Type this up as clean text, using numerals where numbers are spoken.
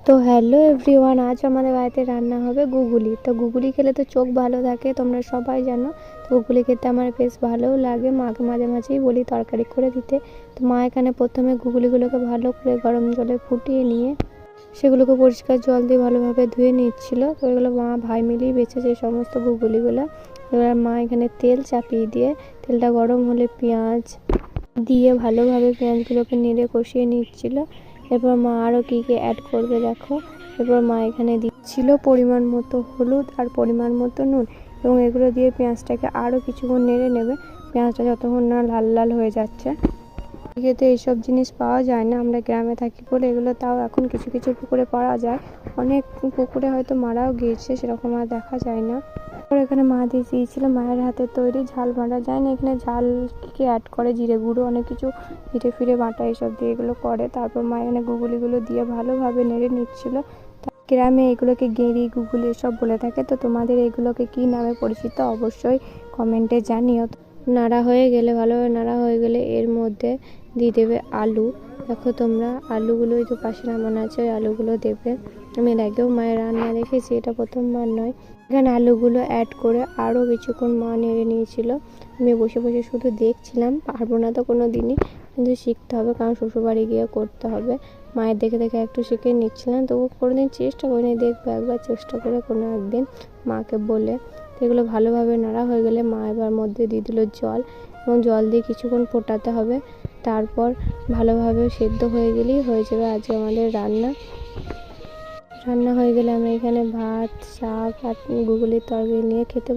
তো hello everyone, আজ আমাদের বাড়িতে রান্না হবে গুগলি। তো গুগলি খেলে তো চোখ ভালো থাকে, তোমরা সবাই জানো। তো গুগলি খেতে আমার বেশ ভালোও লাগে, মাকে মাঝে মাঝেই বলি তরকারি করে দিতে। তো মা এখানে প্রথমে গুগলিগুলোকে ভালো করে গরম জলে ফুটিয়ে নিয়ে সেগুলোকে পরিষ্কার জল দিয়ে ভালোভাবে ধুয়ে নিচ্ছিল। তো এগুলো মা ভাই মিলেই বেছেছে সমস্ত গুগলিগুলো। এবার মা এখানে তেল চাপিয়ে দিয়ে তেলটা গরম হলে পেঁয়াজ দিয়ে ভালোভাবে পেঁয়াজগুলোকে নেড়ে কষিয়ে নিচ্ছিল। এরপর মা আরও কী কী অ্যাড করবে দেখো। এরপর মা এখানে দিচ্ছিল পরিমাণ মতো হলুদ আর পরিমাণ মতো নুন, এবং এগুলো দিয়ে পেঁয়াজটাকে আরও কিছুক্ষণ নেড়ে নেবে, পেঁয়াজটা যতক্ষণ না লাল লাল হয়ে যাচ্ছে। এদিকে তো এইসব জিনিস পাওয়া যায় না, আমরা গ্রামে থাকি বলে এগুলো তাও এখন কিছু কিছু পুকুরে পাওয়া যায়, অনেক পুকুরে হয়তো মারাও গিয়েছে, সেরকম আর দেখা যায় না। এখানে মা দিয়ে দিয়েছিল মায়ের হাতে তৈরি ঝাল বাটা। যায় না এখানে ঝাল কি অ্যাড করে, জিরে গুঁড়ো অনেক কিছু জিরে ফিরে বাটা এইসব দিয়ে এগুলো করে। তারপর মা এখানে গুগলিগুলো দিয়ে ভালোভাবে নেড়ে নিচ্ছিল। গ্রামে এগুলোকে গেঁড়ি গুগলি এসব বলে থাকে। তো তোমাদের এগুলোকে কি নামে পরিচিত অবশ্যই কমেন্টে জানিও। নাড়া হয়ে গেলে, ভালোভাবে নাড়া হয়ে গেলে এর মধ্যে দিয়ে দেবে আলু। দেখো তোমরা আলুগুলো এই যে পাশে নামানো আছে, ওই আলুগুলো দেবে। আমি এর আগেও মায়ের রান্না দেখেছি, এটা প্রথমবার নয়। এখানে আলুগুলো অ্যাড করে আরও কিছুক্ষণ মা নেড়ে নিয়েছিল। আমি বসে বসে শুধু দেখছিলাম, পারবো না তো কোনো দিনই, কিন্তু শিখতে হবে, কারণ শ্বশুরবাড়ি গিয়ে করতে হবে। মায়ের দেখে দেখে একটু শিখে নিচ্ছিলাম, তবু কোনোদিন চেষ্টা করিনি, দেখবো একবার চেষ্টা করে কোনো একদিন মাকে বলে। এগুলো ভালোভাবে নাড়া হয়ে গেলে মা এবার মধ্যে দিয়ে দিল জল, এবং জল দিয়ে কিছুক্ষণ ফোটাতে হবে। তারপর ভালোভাবে সেদ্ধ হয়ে গেলেই হয়ে যাবে আজকে আমাদের রান্না। রান্না হয়ে গেলে আমরা এখানে ভাত, শাক আর গুগলির তরকারি নিয়ে খেতে